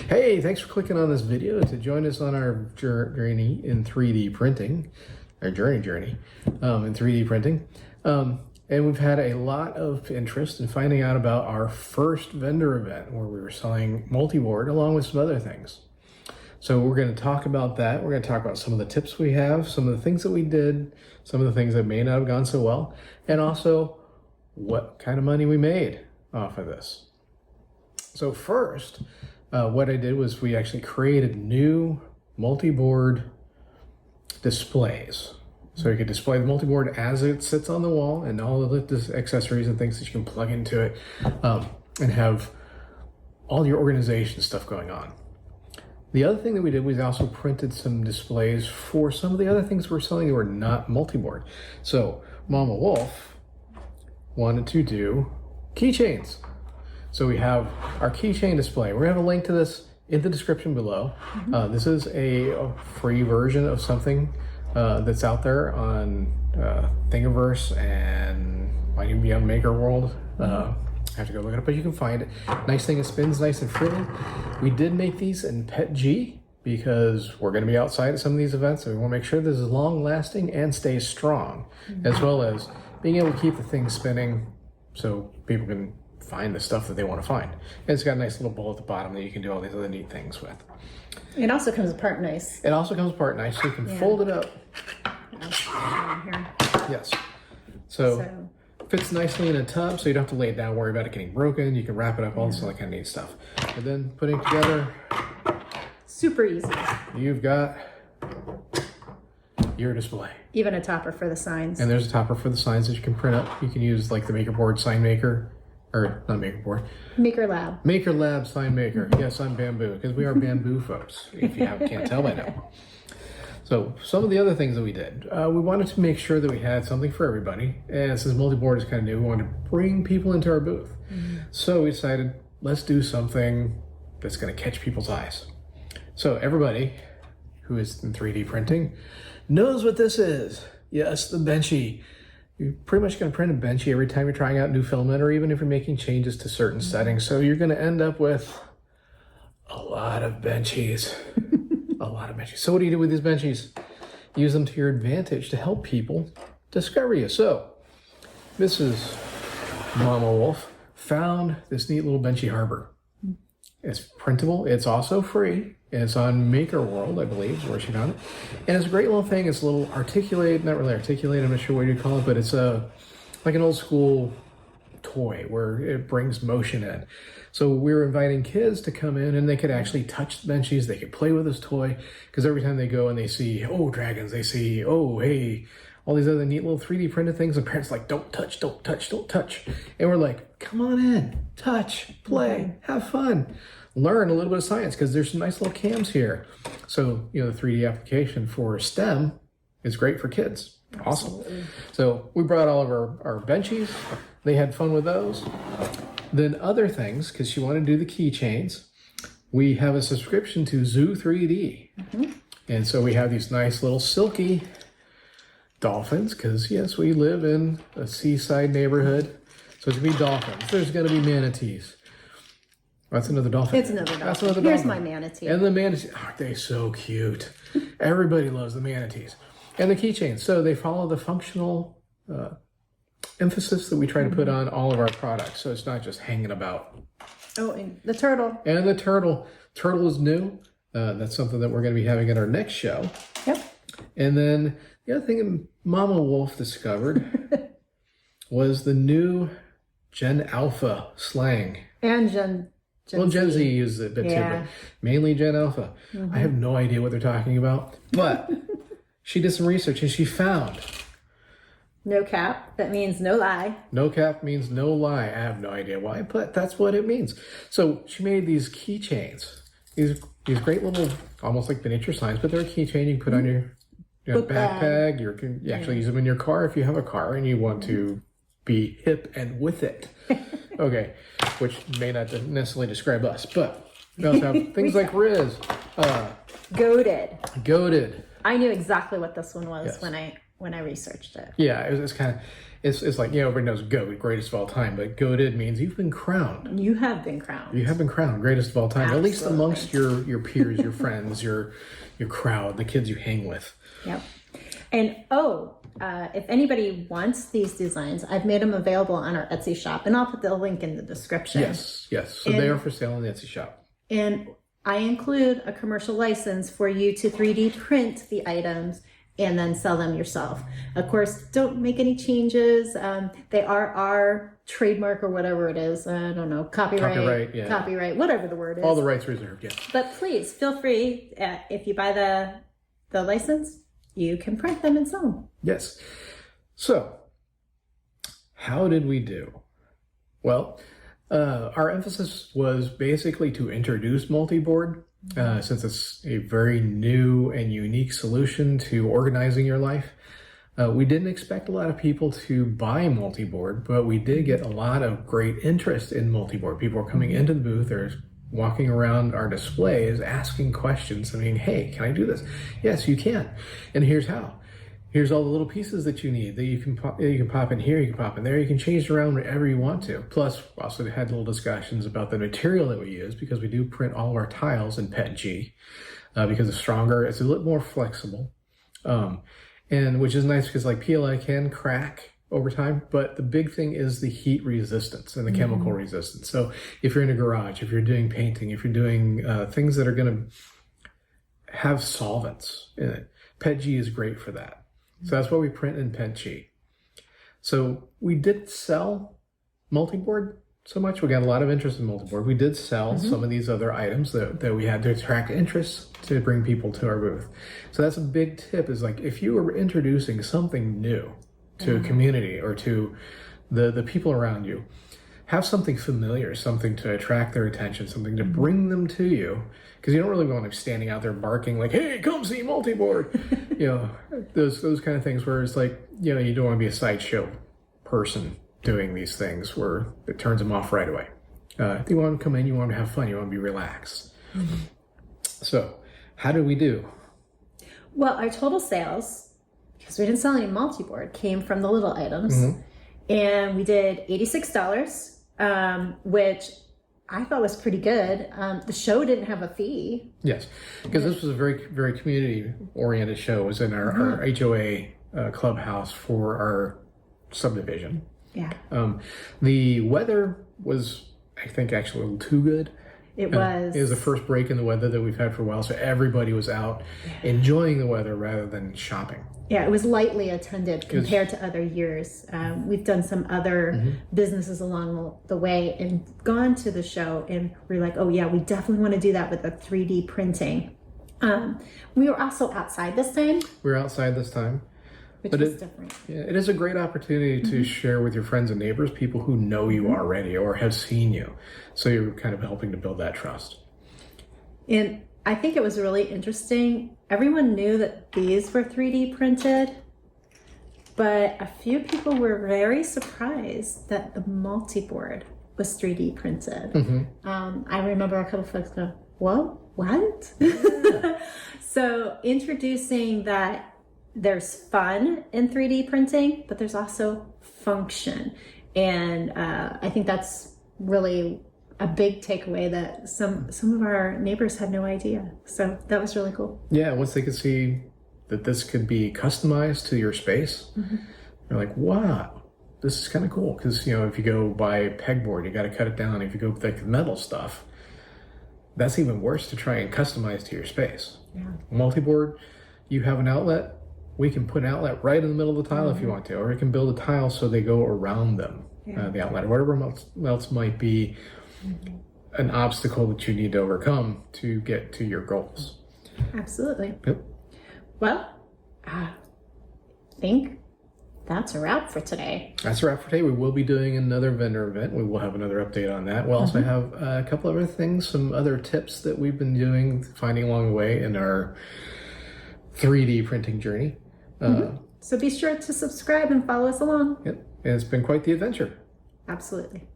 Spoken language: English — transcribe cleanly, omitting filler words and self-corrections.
Hey, thanks for clicking on this video to join us on our journey in 3D printing, our journey in 3D printing. And we've had a lot of interest in finding out about our first vendor event where we were selling Multiboard along with some other things. So we're going to talk about that. We're going to talk about some of the tips we have, some of the things that we did, some of the things that may not have gone so well, and also what kind of money we made off of this. So first, what I did was we actually created new multi-board displays. So you could display the multi-board as it sits on the wall and all of the accessories and things that you can plug into it and have all your organization stuff going on. The other thing that we did was also printed some displays for some of the other things we're selling that were not multi-board. So Mama Wolf wanted to do keychains. So we have our keychain display. We're gonna have a link to this in the description below. This is a free version of something that's out there on Thingiverse and might even be on Maker World. I have to go look it up, but you can find it. Nice thing, it spins nice and freely. We did make these in PETG because we're gonna be outside at some of these events, and we wanna make sure this is long lasting and stays strong, as well as being able to keep the thing spinning so people can find the stuff that they want to find. And it's got a nice little bowl at the bottom that you can do all these other neat things with. It also comes apart nice. It also comes apart nice, so you can fold it up. Here. Yes. So fits nicely in a tub, so you don't have to lay it down, worry about it getting broken. You can wrap it up, all this other kind of neat stuff. And then putting it together, super easy. You've got your display. Even a topper for the signs. And there's a topper for the signs that you can print up. You can use like the Maker Board sign maker. Or not Maker Board. Maker Lab. Maker Lab sign maker. Yes, I'm bamboo, because we are bamboo folks, if you can't tell by now. So some of the other things that we did, we wanted to make sure that we had something for everybody. And since Multiboard is kind of new, we wanted to bring people into our booth. So we decided, let's do something that's going to catch people's eyes. So everybody who is in 3D printing knows what this is. Yes, the Benchy. You're pretty much going to print a Benchy every time you're trying out new filament, or even if you're making changes to certain settings. So you're going to end up with a lot of Benchies. A lot of Benchies. So what do you do with these Benchies? Use them to your advantage to help people discover you. So Mrs. Mama Wolf found this neat little Benchy Harbor. It's printable. It's also free. It's on Maker World, I believe, is where she found it. And it's a great little thing. It's a little articulate, not really articulate, I'm not sure what you call it, but it's like an old school toy where it brings motion in. So we were inviting kids to come in and they could actually touch the Benchies. They could play with this toy, because every time they go and they see, oh, dragons, they see, oh, hey, all these other neat little 3D printed things, and parents are like, don't touch, don't touch, don't touch. And we're like, come on in, touch, play, have fun. Learn a little bit of science, because there's some nice little cams here. So, you know, the 3D application for STEM is great for kids. Awesome. Absolutely. So we brought all of our Benchies. They had fun with those. Then other things, because she wanted to do the keychains, we have a subscription to Zoo 3D. And so we have these nice little silky dolphins, because yes, we live in a seaside neighborhood. So it's going to be dolphins. There's going to be manatees. That's another dolphin. It's another dolphin. That's another Here's dolphin. my manatee. And the manatees, aren't they so cute? Everybody loves the manatees. And the keychains. So they follow the functional emphasis that we try to put on all of our products. So it's not just hanging about. Oh, and the turtle. And the turtle. Turtle is new. That's something that we're going to be having at our next show. Yep. And then the other thing Mama Wolf discovered was the new Gen Alpha slang. And Gen Z uses it a bit too, but mainly Gen Alpha. I have no idea what they're talking about, but she did some research and she found no cap. That means no lie. No cap means no lie. I have no idea why, but that's what it means. So she made these keychains, these great little, almost like miniature signs, but they're a keychain you can put on your backpack. You can actually use them in your car if you have a car and you want to be hip and with it. Okay, which may not necessarily describe us, but we also have things like Riz. Goated. Goated. I knew exactly what this one was when I when I researched it. Yeah, it's kind of, it's like, everybody knows GOAT, greatest of all time, but goated means you've been crowned. You have been crowned. You have been crowned greatest of all time, Absolutely. at least amongst your peers, your friends, your crowd, the kids you hang with. Yep. And if anybody wants these designs, I've made them available on our Etsy shop, and I'll put the link in the description. Yes. So they are for sale on the Etsy shop. And I include a commercial license for you to 3D print the items and then sell them yourself. Of course, don't make any changes. They are our trademark or whatever it is. I don't know, copyright, whatever the word is. All the rights reserved, yes. But please feel free, if you buy the license, you can print them and sell them. Yes. So, how did we do? Well, our emphasis was basically to introduce Multiboard, since it's a very new and unique solution to organizing your life. We didn't expect a lot of people to buy Multiboard, but we did get a lot of great interest in Multiboard. People are coming into the booth, they're walking around our displays, asking questions. I mean, hey, can I do this? Yes, you can. And here's how. Here's all the little pieces that you need that you can pop in here, you can pop in there, you can change it around wherever you want to. Plus, we also had little discussions about the material that we use, because we do print all of our tiles in PETG, because it's stronger, it's a little more flexible, and which is nice because like PLA can crack over time, but the big thing is the heat resistance and the chemical resistance. So if you're in a garage, if you're doing painting, if you're doing things that are going to have solvents in it, PETG is great for that. So that's why we print in PETG. So we did sell Multiboard so much. We got a lot of interest in Multiboard. We did sell some of these other items that we had to attract interest to bring people to our booth. So that's a big tip, is like if you were introducing something new to a community or to the people around you, have something familiar, something to attract their attention, something to bring them to you, because you don't really want to be standing out there barking like, hey, come see Multiboard. Those kind of things where it's like, you don't want to be a sideshow person doing these things where it turns them off right away. If you want to come in, you want to have fun, you want to be relaxed. So how did we do? Well, our total sales, because we didn't sell any Multiboard, came from the little items. And we did $86, which I thought was pretty good. The show didn't have a fee. Yes, because this was a very, very community-oriented show. It was in our HOA clubhouse for our subdivision. Yeah. The weather was, I think, actually a little too good. It was. It was the first break in the weather that we've had for a while, so everybody was out enjoying the weather rather than shopping. Yeah, it was lightly attended compared to other years. We've done some other businesses along the way and gone to the show, and we're like, oh yeah, we definitely want to do that with the 3D printing. We were also outside this time. We were outside this time. Which was different. Yeah, it is a great opportunity to share with your friends and neighbors, people who know you already or have seen you. So you're kind of helping to build that trust. And I think it was really interesting. Everyone knew that these were 3D printed, but a few people were very surprised that the Multiboard was 3D printed. I remember a couple of folks go, whoa, what? So introducing that there's fun in 3D printing, but there's also function. And I think that's really a big takeaway that some of our neighbors had no idea. So that was really cool. Yeah, once they could see that this could be customized to your space, they're like, wow, this is kind of cool. Because, if you go buy pegboard, you got to cut it down. If you go like metal stuff, that's even worse to try and customize to your space. Yeah. Multiboard, you have an outlet. We can put an outlet right in the middle of the tile if you want to, or we can build a tile so they go around them, the outlet, or whatever else might be an obstacle that you need to overcome to get to your goals. Absolutely. Yep. Well, I think that's a wrap for today. That's a wrap for today. We will be doing another vendor event. We will have another update on that. We'll also have a couple other things, some other tips that we've been doing, finding along the way in our 3D printing journey. So be sure to subscribe and follow us along. Yep. And it's been quite the adventure. Absolutely.